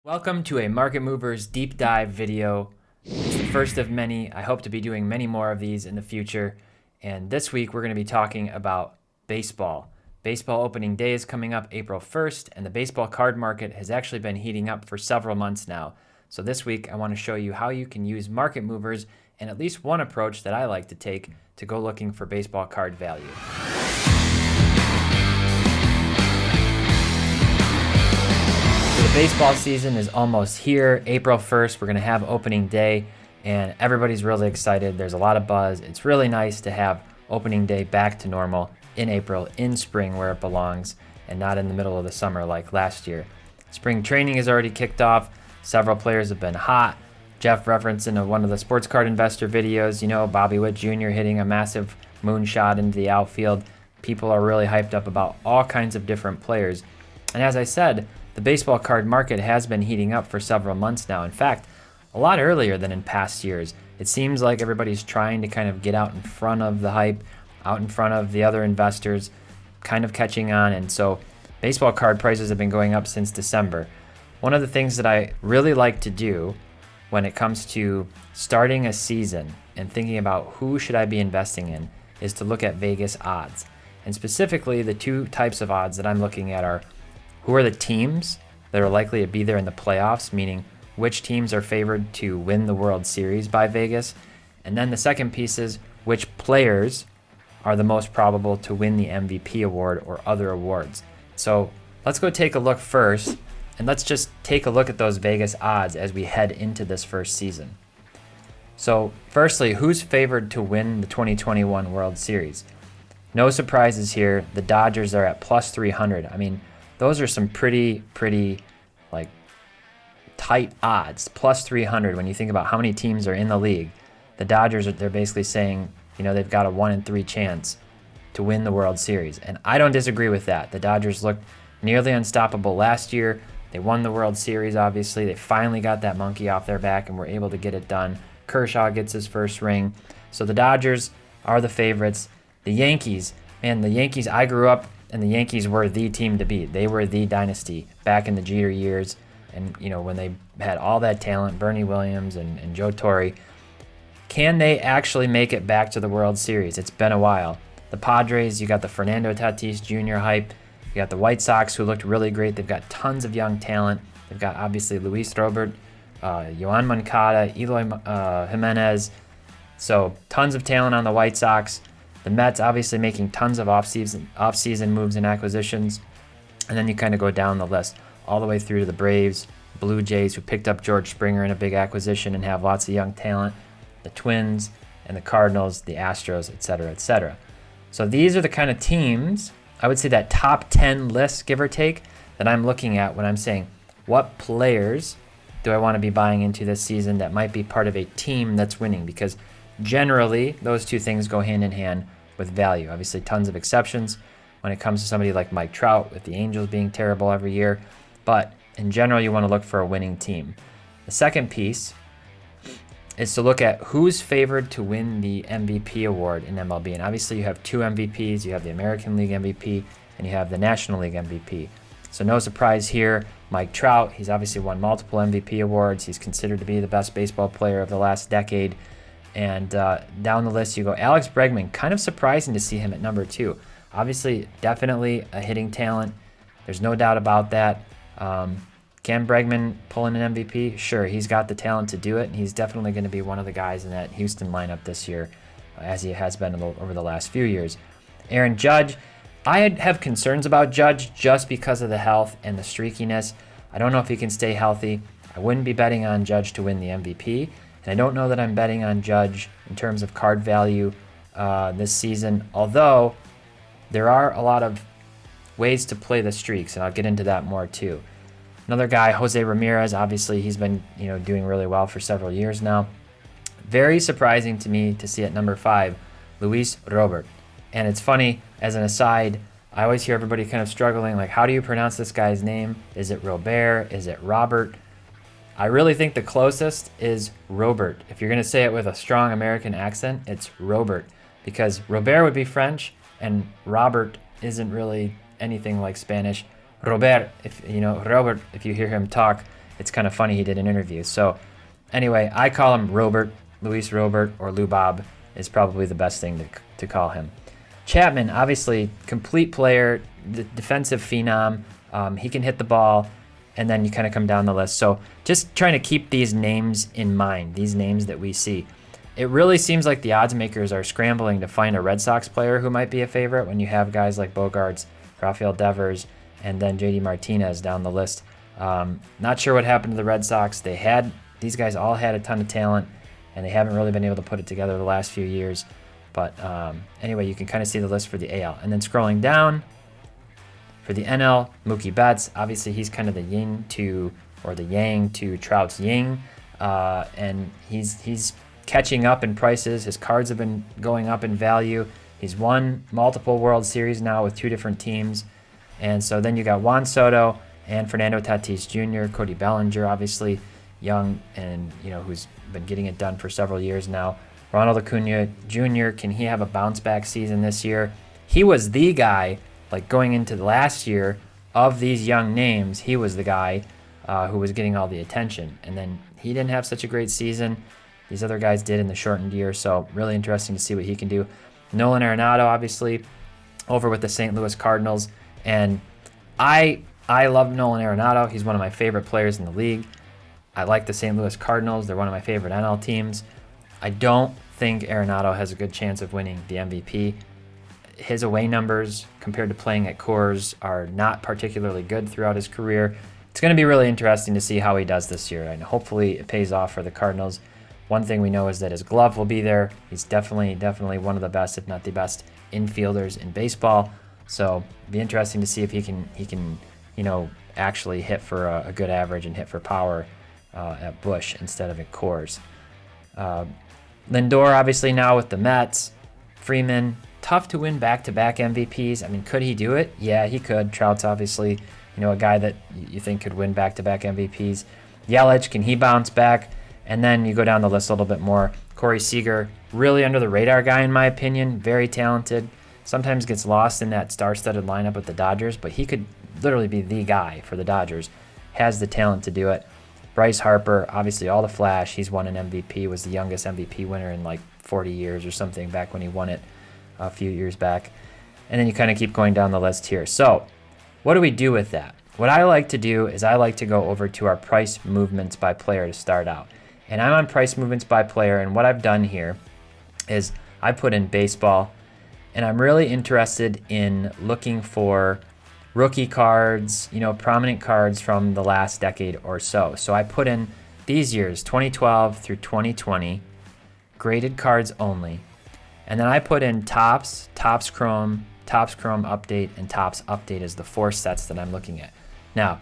Welcome to a Market Movers deep dive video. It's the first of many. I hope to be doing many more of these in the future. And this week we're going to be talking about baseball. Baseball opening day is coming up April 1st, and the baseball card market has actually been heating up for several months now. So this week I want to show you how you can use Market Movers and at least one approach that I like to take to go looking for baseball card value. The baseball season is almost here. April 1st, we're going to have opening day, and everybody's really excited. There's a lot of buzz. It's really nice to have opening day back to normal in April, in spring where it belongs, and not in the middle of the summer like last year. Spring training has already kicked off. Several players have been hot. Jeff referenced in one of the sports card investor videos, Bobby Witt Jr. hitting a massive moonshot into the outfield. People are really hyped up about all kinds of different players. And as I said, the baseball card market has been heating up for several months now. In fact, a lot earlier than in past years. It seems like everybody's trying to kind of get out in front of the hype, out in front of the other investors, kind of catching on. And so baseball card prices have been going up since December. One of the things that I really like to do when it comes to starting a season and thinking about who should I be investing in is to look at Vegas odds. And specifically, the two types of odds that I'm looking at are who are the teams that are likely to be there in the playoffs, meaning which teams are favored to win the World Series by Vegas. And then the second piece is which players are the most probable to win the MVP award or other awards. So let's go take a look first, and let's just take a look at those Vegas odds as we head into this first season. So firstly, who's favored to win the 2021 World Series? No surprises here. The Dodgers are at plus 300. I mean, those are some pretty tight odds, plus 300 when you think about how many teams are in the league. The Dodgers, they're basically saying, they've got a 1 in 3 chance to win the World Series. And I don't disagree with that. The Dodgers looked nearly unstoppable last year. They won the World Series, obviously. They finally got that monkey off their back and were able to get it done. Kershaw gets his first ring. So the Dodgers are the favorites. The Yankees, I grew up and the Yankees were the team to beat. They were the dynasty back in the Jeter years. And, when they had all that talent, Bernie Williams and Joe Torre. Can they actually make it back to the World Series? It's been a while. The Padres, you got the Fernando Tatis Jr. hype. You got the White Sox, who looked really great. They've got tons of young talent. They've got, obviously, Luis Robert, Yoan Moncada, Eloy Jimenez. So tons of talent on the White Sox. The Mets obviously making tons of off-season moves and acquisitions. And then you kind of go down the list all the way through to the Braves, Blue Jays, who picked up George Springer in a big acquisition and have lots of young talent, the Twins, and the Cardinals, the Astros, etc., etc. So these are the kind of teams, I would say that top 10 list, give or take, that I'm looking at when I'm saying, what players do I want to be buying into this season that might be part of a team that's winning? Because generally, those two things go hand in hand with value. Obviously, tons of exceptions when it comes to somebody like Mike Trout, with the Angels being terrible every year. But in general, you want to look for a winning team. The second piece is to look at who's favored to win the MVP award in MLB. And obviously, you have two MVPs. You have the American League MVP, and you have the National League MVP. So no surprise here. Mike Trout, he's obviously won multiple MVP awards. He's considered to be the best baseball player of the last decade. And down the list you go. Alex Bregman, kind of surprising to see him at number 2. Obviously, definitely a hitting talent. There's no doubt about that. Can Bregman pull in an MVP? Sure, he's got the talent to do it, and he's definitely going to be one of the guys in that Houston lineup this year, as he has been over the last few years. Aaron Judge, I have concerns about Judge just because of the health and the streakiness. I don't know if he can stay healthy. I wouldn't be betting on Judge to win the MVP. And I don't know that I'm betting on Judge in terms of card value this season, although there are a lot of ways to play the streaks, and I'll get into that more too. Another guy, Jose Ramirez, obviously he's been doing really well for several years now. Very surprising to me to see at number 5, Luis Robert. And it's funny, as an aside, I always hear everybody kind of struggling, like, how do you pronounce this guy's name? Is it Robert? Is it Robert? I really think the closest is Robert. If you're going to say it with a strong American accent, it's Robert, because Robert would be French and Robert isn't really anything like Spanish. Robert, if you hear him talk, it's kind of funny he did an interview. So anyway, I call him Robert, Luis Robert, or Lou Bob is probably the best thing to call him. Chapman, obviously, complete player, defensive phenom. He can hit the ball, and then you kind of come down the list. So just trying to keep these names in mind, these names that we see. It really seems like the odds makers are scrambling to find a Red Sox player who might be a favorite when you have guys like Bogaerts, Rafael Devers, and then JD Martinez down the list. Not sure what happened to the Red Sox. These guys all had a ton of talent, and they haven't really been able to put it together the last few years. But anyway, you can kind of see the list for the AL. And then scrolling down, for the NL, Mookie Betts. Obviously, he's kind of the yin to, or the yang to Trout's yin. And he's catching up in prices. His cards have been going up in value. He's won multiple World Series now with 2 different teams. And so then you got Juan Soto and Fernando Tatis Jr., Cody Bellinger, obviously young and, who's been getting it done for several years now. Ronald Acuna Jr., can he have a bounce-back season this year? He was the guy, like going into the last year, of these young names, he was the guy who was getting all the attention. And then he didn't have such a great season. These other guys did in the shortened year, so really interesting to see what he can do. Nolan Arenado, obviously, over with the St. Louis Cardinals. And I love Nolan Arenado. He's one of my favorite players in the league. I like the St. Louis Cardinals. They're one of my favorite NL teams. I don't think Arenado has a good chance of winning the MVP. His away numbers compared to playing at Coors are not particularly good throughout his career. It's going to be really interesting to see how he does this year, and hopefully it pays off for the Cardinals. One thing we know is that his glove will be there. He's definitely one of the best, if not the best, infielders in baseball. So it'll be interesting to see if he can actually hit for a good average and hit for power at Busch instead of at Coors. Lindor, obviously now with the Mets. Freeman, tough to win back-to-back MVPs. I mean, could he do it? Yeah, he could. Trout's obviously, a guy that you think could win back-to-back MVPs. Yelich, can he bounce back? And then you go down the list a little bit more. Corey Seager, really under the radar guy in my opinion, very talented. Sometimes gets lost in that star-studded lineup with the Dodgers, but he could literally be the guy for the Dodgers. Has the talent to do it. Bryce Harper, obviously all the flash. He's won an MVP, was the youngest MVP winner in like 40 years or something back when he won it a few years back. And then you kind of keep going down the list here. So what do we do with that? What I like to do is I like to go over to our price movements by player to start out. And I'm on price movements by player, and what I've done here is I put in baseball, and I'm really interested in looking for rookie cards, prominent cards from the last decade or so. So I put in these years, 2012 through 2020, graded cards only. And then I put in Topps Chrome Update, and Topps Update as the 4 sets that I'm looking at. Now,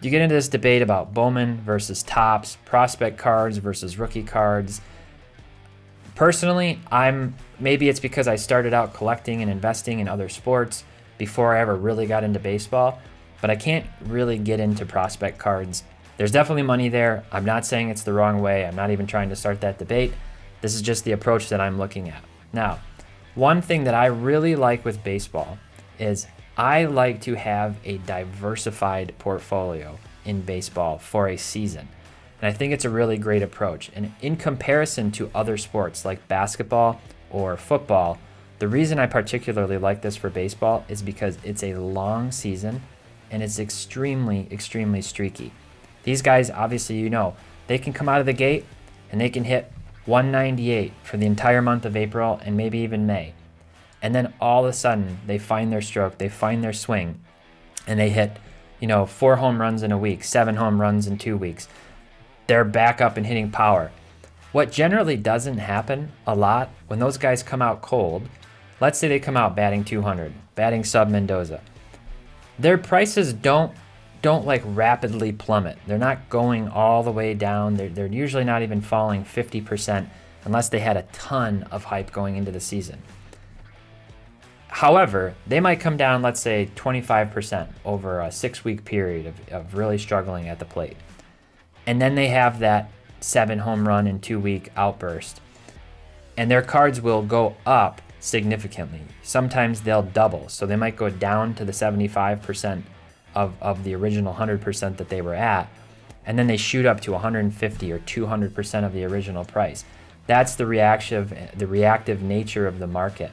you get into this debate about Bowman versus Topps, prospect cards versus rookie cards. Personally, maybe it's because I started out collecting and investing in other sports before I ever really got into baseball, but I can't really get into prospect cards. There's definitely money there. I'm not saying it's the wrong way. I'm not even trying to start that debate. This is just the approach that I'm looking at. Now, one thing that I really like with baseball is I like to have a diversified portfolio in baseball for a season. And I think it's a really great approach. And in comparison to other sports like basketball or football, the reason I particularly like this for baseball is because it's a long season and it's extremely, extremely streaky. These guys, obviously, they can come out of the gate and they can hit 198 for the entire month of April and maybe even May. And then all of a sudden, they find their stroke, they find their swing, and they hit, 4 home runs in a week, 7 home runs in 2 weeks. They're back up and hitting power. What generally doesn't happen a lot when those guys come out cold, let's say they come out batting 200, batting sub Mendoza, their prices don't like rapidly plummet. They're not going all the way down. They're usually not even falling 50% unless they had a ton of hype going into the season. However, they might come down, let's say, 25% over a 6-week period of really struggling at the plate. And then they have that 7 home run in 2-week outburst. And their cards will go up significantly. Sometimes they'll double. So they might go down to the 75% of the original 100% that they were at. and then they shoot up to 150 or 200% of the original price. That's the reactive nature of the market.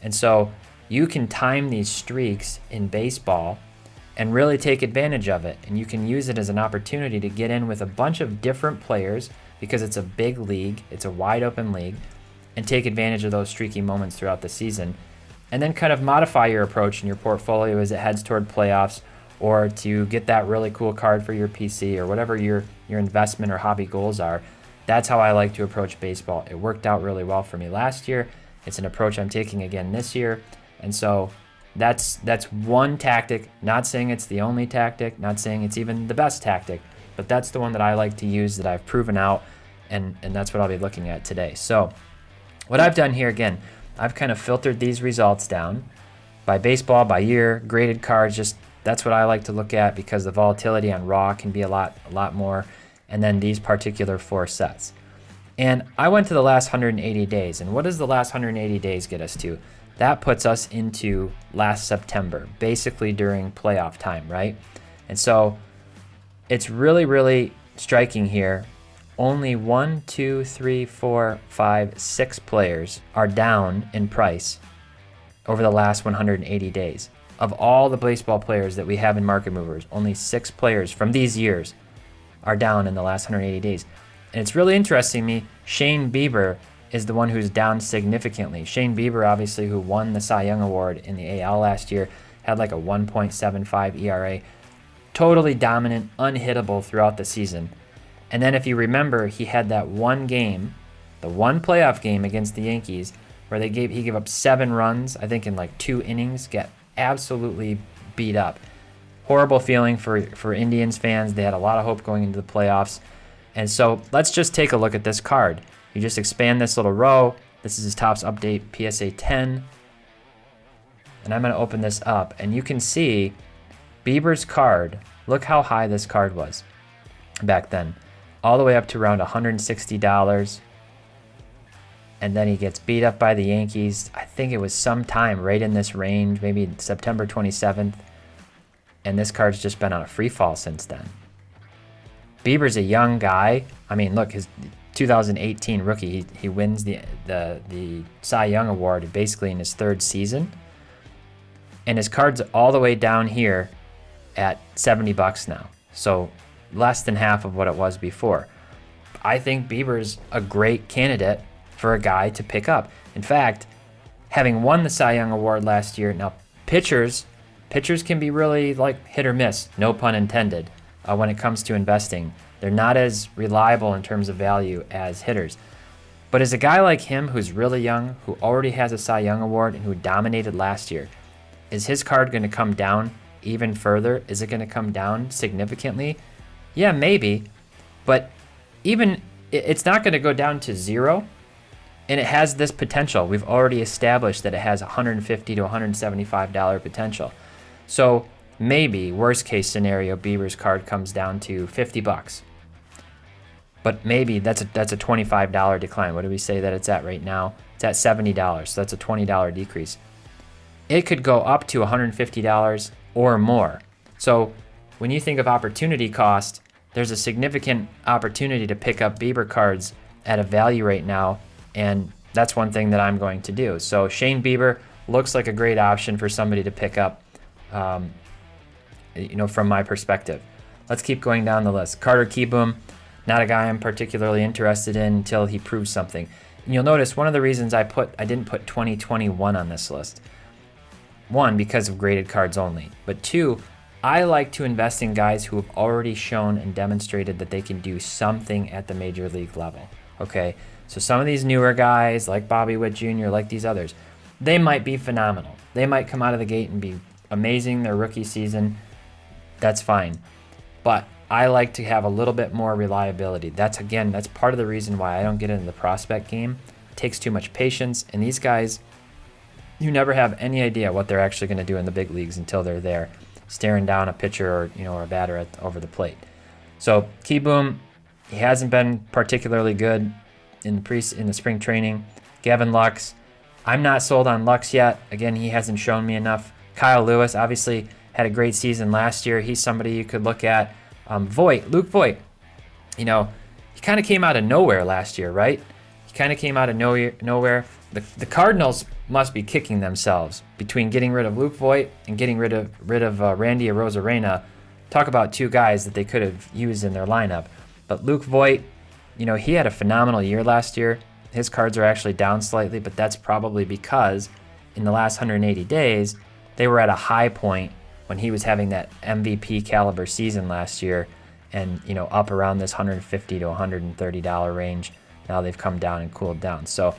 And so you can time these streaks in baseball and really take advantage of it. And you can use it as an opportunity to get in with a bunch of different players because it's a big league, it's a wide open league, and take advantage of those streaky moments throughout the season. And then kind of modify your approach in your portfolio as it heads toward playoffs, or to get that really cool card for your PC or whatever your investment or hobby goals are. That's how I like to approach baseball. It worked out really well for me last year. It's an approach I'm taking again this year. And so that's one tactic. Not saying it's the only tactic, not saying it's even the best tactic, but that's the one that I like to use, that I've proven out, and that's what I'll be looking at today. So what I've done here, again, I've kind of filtered these results down by baseball, by year, graded cards. Just that's what I like to look at because the volatility on raw can be a lot more. And then these particular 4 sets. And I went to the last 180 days. And what does the last 180 days get us to? That puts us into last September, basically during playoff time, right? And so it's really, really striking here. Only 1, 2, 3, 4, 5, 6 players are down in price over the last 180 days. Of all the baseball players that we have in Market Movers, only 6 players from these years are down in the last 180 days. And it's really interesting to me, Shane Bieber is the one who's down significantly. Shane Bieber, obviously, who won the Cy Young Award in the AL last year, had like a 1.75 ERA. Totally dominant, unhittable throughout the season. And then if you remember, he had that one game, the one playoff game against the Yankees, where he gave up 7 runs, I think in like 2 innings, got absolutely beat up. Horrible feeling for Indians fans. They had a lot of hope going into the playoffs. And so let's just take a look at this card. You just expand this little row. This is his Topps Update PSA 10. And I'm going to open this up. And you can see Bieber's card. Look how high this card was back then. All the way up to around $160. And then he gets beat up by the Yankees. I think it was sometime right in this range, maybe September 27th. And this card's just been on a free fall since then. Bieber's a young guy. I mean, look, his 2018 rookie, he wins the Cy Young Award basically in his 3rd season. And his card's all the way down here at $70 now. So less than half of what it was before. I think Bieber's a great candidate for a guy to pick up. In fact, having won the Cy Young Award last year, now pitchers can be really like hit or miss, no pun intended, when it comes to investing. They're not as reliable in terms of value as hitters. But as a guy like him who's really young, who already has a Cy Young Award and who dominated last year, is his card going to come down even further? Is it going to come down significantly? Yeah, maybe. But even it's not going to go down to 0. And it has this potential. We've already established that it has $150 to $175 potential. So maybe, worst case scenario, Bieber's card comes down to $50. But maybe that's a $25 decline. What do we say that it's at right now? It's at $70, so that's a $20 decrease. It could go up to $150 or more. So when you think of opportunity cost, there's a significant opportunity to pick up Bieber cards at a value right now, and that's one thing that I'm going to do. So Shane Bieber looks like a great option for somebody to pick up, from my perspective. Let's keep going down the list. Carter Kieboom, not a guy I'm particularly interested in until he proves something. And you'll notice one of the reasons I didn't put 2021 on this list. 1, because of graded cards only. But 2, I like to invest in guys who have already shown and demonstrated that they can do something at the major league level. Okay? So some of these newer guys, like Bobby Witt Jr., like these others, they might be phenomenal. They might come out of the gate and be amazing their rookie season. That's fine. But I like to have a little bit more reliability. That's part of the reason why I don't get into the prospect game. It takes too much patience. And these guys, you never have any idea what they're actually going to do in the big leagues until they're there, staring down a pitcher or a batter over the plate. So Kieboom, he hasn't been particularly good in the spring training. Gavin Lux, I'm not sold on Lux yet. Again, he hasn't shown me enough. Kyle Lewis obviously had a great season last year. He's somebody you could look at. Luke Voit, he kind of came out of nowhere last year, right? He kind of came out of nowhere. The Cardinals must be kicking themselves between getting rid of Luke Voit and getting rid of Randy Arozarena. Talk about two guys that they could have used in their lineup. But Luke Voit, he had a phenomenal year last year. His cards are actually down slightly, but that's probably because in the last 180 days, they were at a high point when he was having that MVP caliber season last year and, up around this $150 to $130 range. Now they've come down and cooled down. So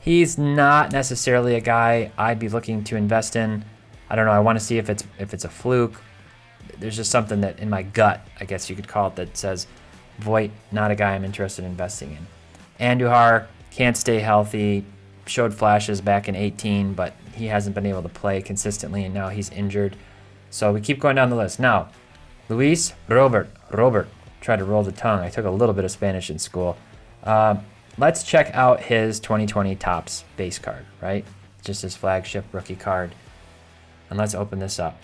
he's not necessarily a guy I'd be looking to invest in. I don't know. I want to see if it's a fluke. There's just something that in my gut, I guess you could call it, that says Voit, not a guy I'm interested in investing in. Andujar can't stay healthy, showed flashes back in 18, but he hasn't been able to play consistently, and now he's injured. So we keep going down the list. Now, Luis Robert, try to roll the tongue. I took a little bit of Spanish in school. Let's check out his 2020 Topps base card, right? Just his flagship rookie card. And let's open this up.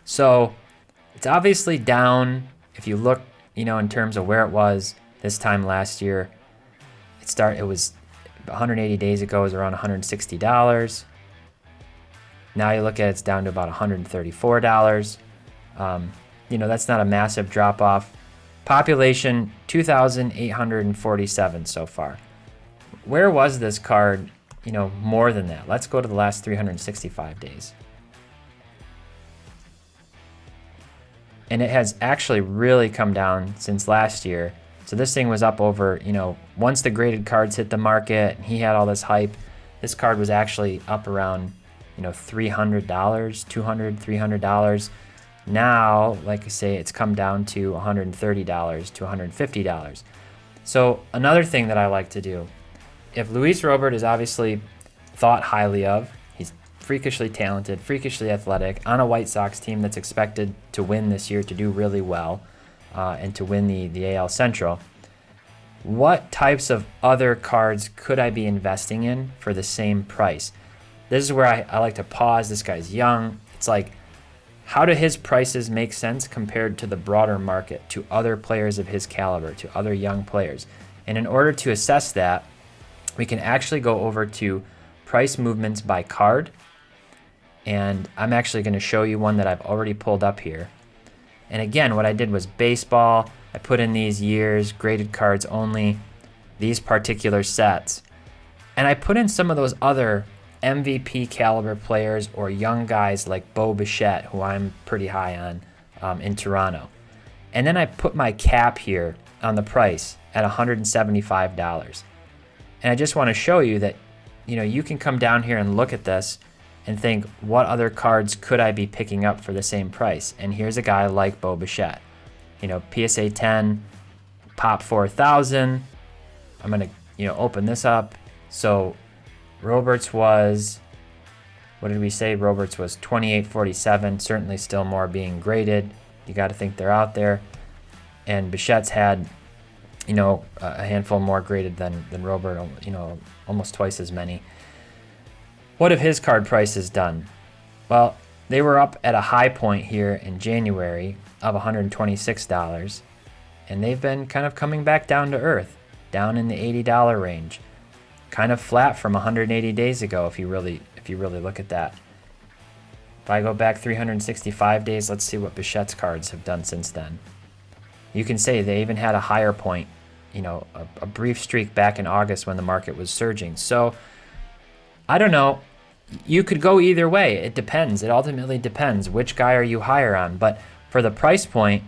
So it's obviously down. If you look, in terms of where it was this time last year, it was 180 days ago, it was around $160. Now you look at it's down to about $134. That's not a massive drop off. Population 2,847 so far. Where was this card, more than that? Let's go to the last 365 days. And it has actually really come down since last year. So this thing was up over, once the graded cards hit the market and he had all this hype, this card was actually up around, $300, $200, $300. Now, like I say, it's come down to $130 to $150. So another thing that I like to do, if Luis Robert is obviously thought highly of, he's freakishly talented, freakishly athletic, on a White Sox team that's expected to win this year, to do really well, and to win the AL Central, what types of other cards could I be investing in for the same price? This is where I like to pause. This guy's young. It's like, how do his prices make sense compared to the broader market, to other players of his caliber, to other young players? And in order to assess that, we can actually go over to price movements by card. And I'm actually going to show you one that I've already pulled up here. And again, what I did was baseball. I put in these years, graded cards only, these particular sets. And I put in some of those other MVP caliber players or young guys like Bo Bichette, who I'm pretty high on in Toronto. And then I put my cap here on the price at $175. And I just want to show you that, you can come down here and look at this and think, what other cards could I be picking up for the same price? And here's a guy like Bo Bichette. PSA 10, Pop 4000. I'm going to, open this up. So Roberts was, what did we say? Roberts was 2847, certainly still more being graded. You got to think they're out there. And Bichette's had, a handful more graded than Robert, almost twice as many. What have his card prices done? Well, they were up at a high point here in January of $126, and they've been kind of coming back down to earth, down in the $80 range. Kind of flat from 180 days ago if you really look at that. If I go back 365 days, let's see what Bichette's cards have done since then. You can say they even had a higher point, a brief streak back in August when the market was surging. So I don't know. You could go either way. It depends. It ultimately depends. Which guy are you higher on? But for the price point,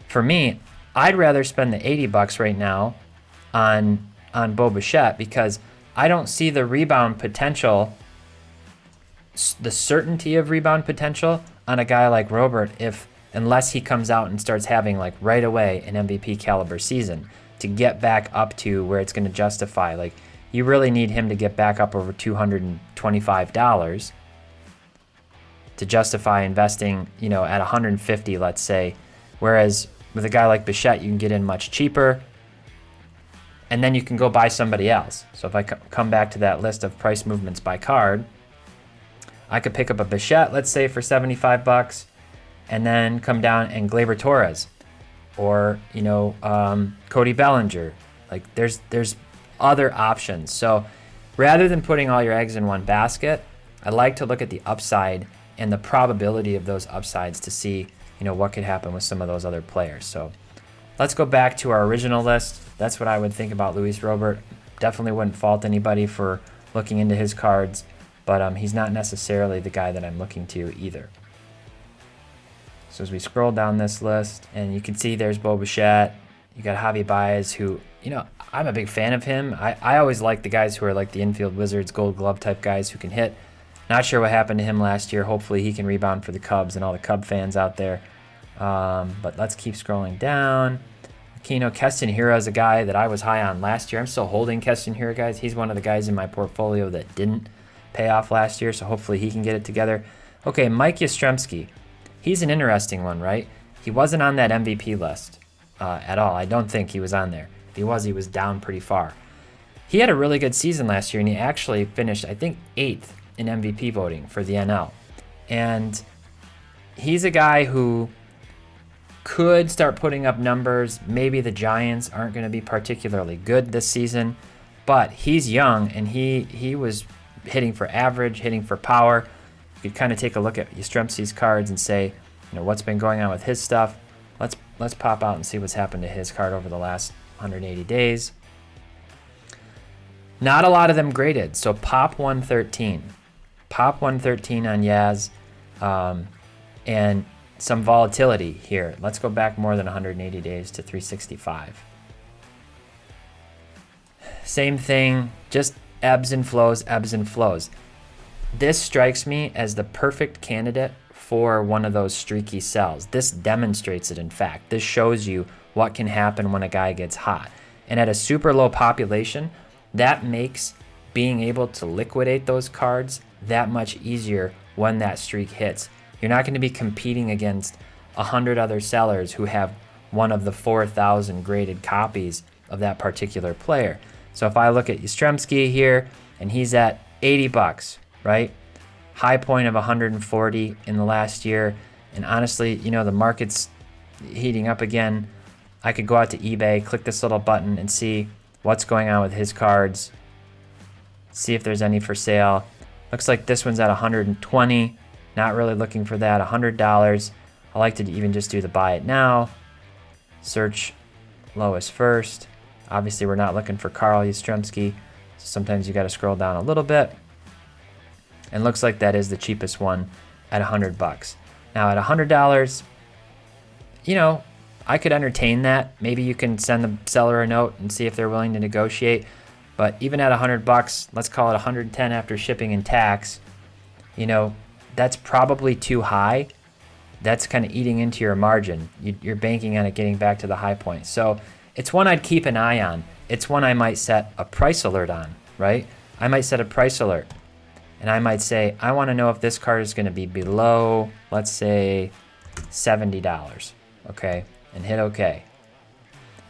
for me, I'd rather spend the $80 right now on Bo Bichette, because I don't see the rebound potential, the certainty of rebound potential on a guy like Robert unless he comes out and starts having like right away an MVP caliber season to get back up to where it's going to justify. Like, you really need him to get back up over $225 to justify investing, at $150, let's say. Whereas with a guy like Bichette, you can get in much cheaper, and then you can go buy somebody else. So if I come back to that list of price movements by card, I could pick up a Bichette, let's say, for $75, and then come down and Gleyber Torres. or Cody Bellinger. Like there's other options. So rather than putting all your eggs in one basket, I like to look at the upside and the probability of those upsides to see what could happen with some of those other players. So let's go back to our original list. That's what I would think about Luis Robert. Definitely wouldn't fault anybody for looking into his cards, but he's not necessarily the guy that I'm looking to either. So as we scroll down this list, and you can see there's Bo Bichette. You got Javi Baez, who, I'm a big fan of him. I always like the guys who are like the infield wizards, gold glove type guys who can hit. Not sure what happened to him last year. Hopefully he can rebound for the Cubs and all the Cub fans out there. But let's keep scrolling down. Keston Hiura is a guy that I was high on last year. I'm still holding Keston Hiura, guys. He's one of the guys in my portfolio that didn't pay off last year, so hopefully he can get it together. Okay, Mike Yastrzemski. He's an interesting one, right? He wasn't on that MVP list at all. I don't think he was on there. If he was down pretty far. He had a really good season last year, and he actually finished, I think, 8th in MVP voting for the NL. And he's a guy who could start putting up numbers. Maybe the Giants aren't going to be particularly good this season, but he's young, and he was hitting for average, hitting for power. You could kind of take a look at Yastrzemski's cards and say, what's been going on with his stuff. Let's pop out and see what's happened to his card over the last 180 days. Not a lot of them graded, so Pop 113. Pop 113 on Yaz, and some volatility here. Let's go back more than 180 days to 365. Same thing, just ebbs and flows, ebbs and flows. This strikes me as the perfect candidate for one of those streaky sells. This demonstrates it, in fact. This shows you what can happen when a guy gets hot. And at a super low population, that makes being able to liquidate those cards that much easier when that streak hits. You're not going to be competing against 100 other sellers who have one of the 4,000 graded copies of that particular player. So if I look at Yastrzemski here, and he's at $80, right? High point of 140 in the last year. And honestly, the market's heating up again. I could go out to eBay, click this little button, and see what's going on with his cards. See if there's any for sale. Looks like this one's at 120. Not really looking for that. $100. I like to even just do the buy it now. Search lowest first. Obviously, we're not looking for Carl Yastrzemski, so sometimes you got to scroll down a little bit. And looks like that is the cheapest one at $100. Now at $100, I could entertain that. Maybe you can send the seller a note and see if they're willing to negotiate. But even at $100, let's call it 110 after shipping and tax, that's probably too high. That's kind of eating into your margin. You're banking on it getting back to the high point. So it's one I'd keep an eye on. It's one I might set a price alert on, right? I might set a price alert. And I might say, I want to know if this card is going to be below, let's say, $70, okay? And hit OK.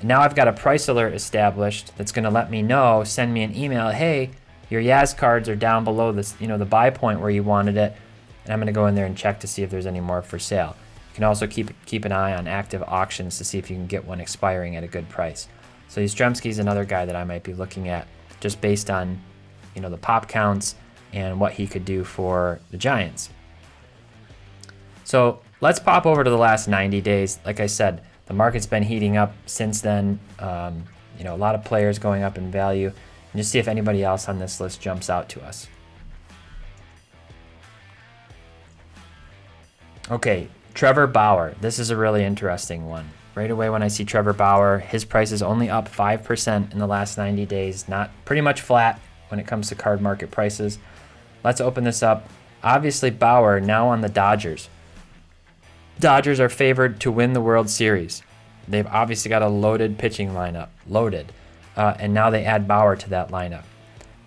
And now I've got a price alert established that's going to let me know, send me an email, hey, your Yaz cards are down below this, the buy point where you wanted it. And I'm going to go in there and check to see if there's any more for sale. You can also keep an eye on active auctions to see if you can get one expiring at a good price. So Yastrzemski is another guy that I might be looking at just based on, the pop counts and what he could do for the Giants. So let's pop over to the last 90 days. Like I said, the market's been heating up since then. A lot of players going up in value. And just see if anybody else on this list jumps out to us. Okay, Trevor Bauer. This is a really interesting one. Right away when I see Trevor Bauer, his price is only up 5% in the last 90 days. Not pretty much flat when it comes to card market prices. Let's open this up. Obviously, Bauer now on the Dodgers. Dodgers are favored to win the World Series. They've obviously got a loaded pitching lineup. And now they add Bauer to that lineup.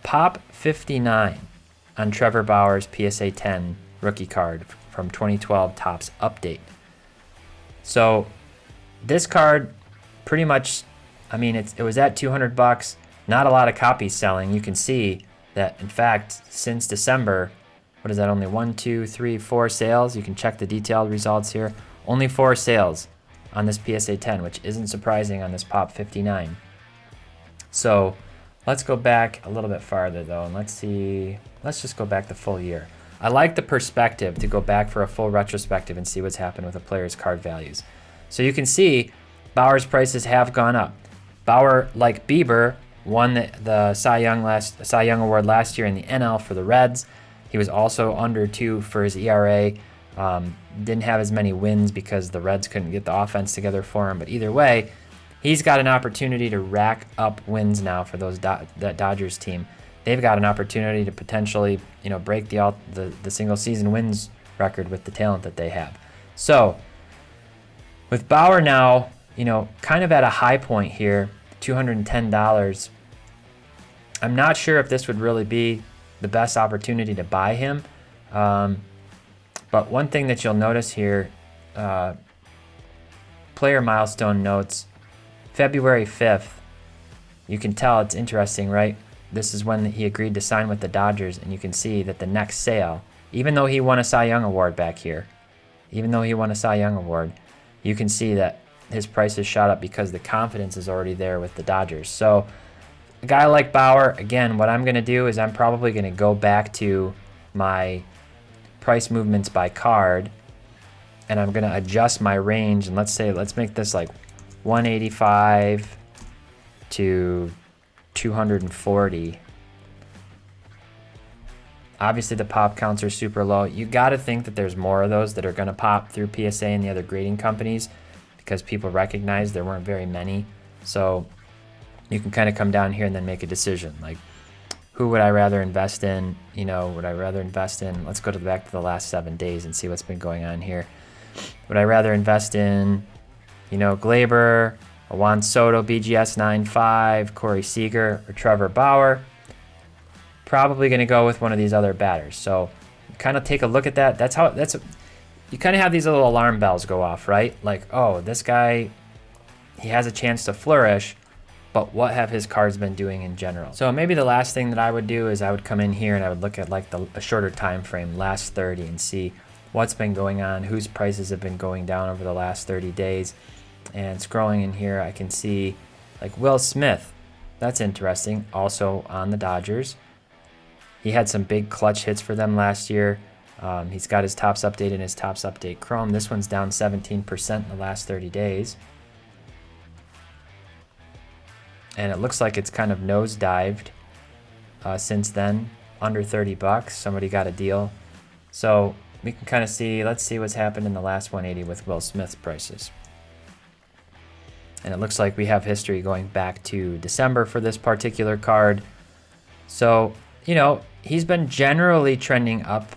Pop 59 on Trevor Bauer's PSA 10 rookie card from 2012 Topps Update. So this card pretty much, it was at $200. Not a lot of copies selling. You can see that, in fact, since December, what is that, only 1, 2, 3, 4 sales? You can check the detailed results here. Only 4 sales on this PSA 10, which isn't surprising on this Pop 59. So let's go back a little bit farther though, and let's just go back the full year. I like the perspective to go back for a full retrospective and see what's happened with a player's card values. So you can see Bauer's prices have gone up. Bauer, like Bieber, won the Cy Young Award last year in the NL for the Reds. He was also under 2 for his ERA. Didn't have as many wins because the Reds couldn't get the offense together for him. But either way, he's got an opportunity to rack up wins now for that Dodgers team. They've got an opportunity to potentially, break the single season wins record with the talent that they have. So with Bauer now, kind of at a high point here, $210. I'm not sure if this would really be the best opportunity to buy him. But one thing that you'll notice here, player milestone notes, February 5th, you can tell it's interesting, right? This is when he agreed to sign with the Dodgers, and you can see that the next sale, even though he won a Cy Young Award back here, you can see that his price is shot up because the confidence is already there with the Dodgers. So a guy like Bauer, again, what I'm going to do is I'm probably going to go back to my price movements by card, and I'm going to adjust my range, and let's make this like 185 to 240. Obviously the pop counts are super low. You got to think that there's more of those that are going to pop through PSA and the other grading companies because people recognize there weren't very many. So you can kind of come down here and then make a decision. Like, who would I rather invest in? Let's go back to the last 7 days and see what's been going on here. Would I rather invest in, Glaber, Juan Soto, BGS 9.5, Corey Seager, or Trevor Bauer? Probably going to go with one of these other batters. So kind of take a look at that. You kind of have these little alarm bells go off, right? Like, oh, this guy, he has a chance to flourish, but what have his cards been doing in general? So maybe the last thing that I would do is I would come in here and I would look at like a shorter time frame, last 30, and see what's been going on, whose prices have been going down over the last 30 days. And scrolling in here, I can see like Will Smith. That's interesting. Also on the Dodgers. He had some big clutch hits for them last year. He's got his tops update in his tops update Chrome. This one's down 17% in the last 30 days. And it looks like it's kind of nosedived since then, under $30. Somebody got a deal. So we can kind of see, let's see what's happened in the last 180 with Will Smith's prices. And it looks like we have history going back to December for this particular card. So, he's been generally trending up,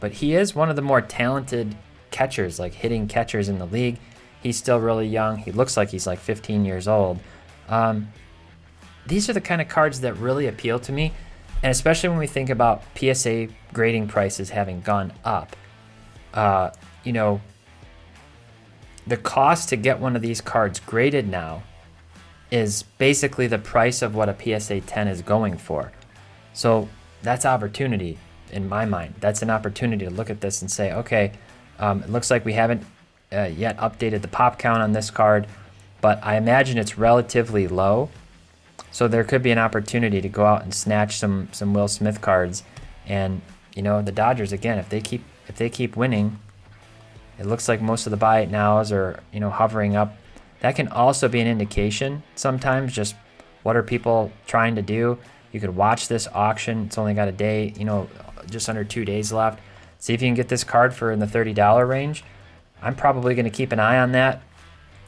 but he is one of the more talented catchers, like hitting catchers in the league. He's still really young. He looks like he's like 15 years old. These are the kind of cards that really appeal to me, and especially when we think about PSA grading prices having gone up. The cost to get one of these cards graded now is basically the price of what a PSA 10 is going for. So that's opportunity in my mind. That's an opportunity to look at this and say, okay, it looks like we haven't yet updated the pop count on this card, but I imagine it's relatively low. So there could be an opportunity to go out and snatch some Will Smith cards. And, the Dodgers, again, if they keep winning, it looks like most of the buy it nows are, hovering up. That can also be an indication sometimes, just what are people trying to do. You could watch this auction. It's only got a day, just under 2 days left. See if you can get this card for in the $30 range. I'm probably going to keep an eye on that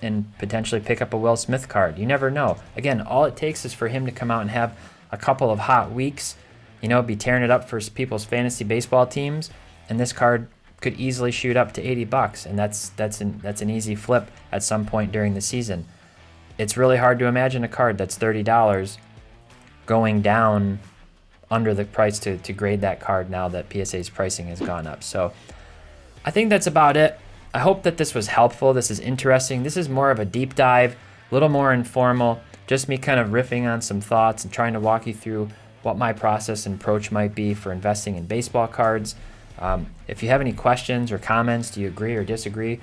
and potentially pick up a Will Smith card. You never know. Again, all it takes is for him to come out and have a couple of hot weeks, be tearing it up for people's fantasy baseball teams, and this card could easily shoot up to $80, and that's an easy flip at some point during the season. It's really hard to imagine a card that's $30 going down under the price to grade that card now that PSA's pricing has gone up. So I think that's about it. I hope that this was helpful. This is interesting. This is more of a deep dive, a little more informal, just me kind of riffing on some thoughts and trying to walk you through what my process and approach might be for investing in baseball cards. If you have any questions or comments, do you agree or disagree?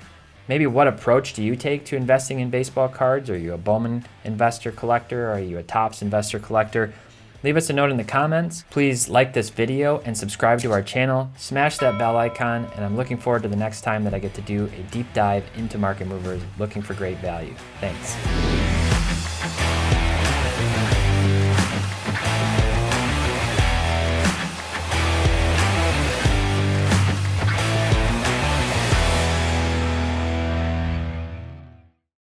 Maybe what approach do you take to investing in baseball cards? Are you a Bowman investor collector? Are you a Topps investor collector? Leave us a note in the comments. Please like this video and subscribe to our channel. Smash that bell icon, and I'm looking forward to the next time that I get to do a deep dive into market movers looking for great value. Thanks.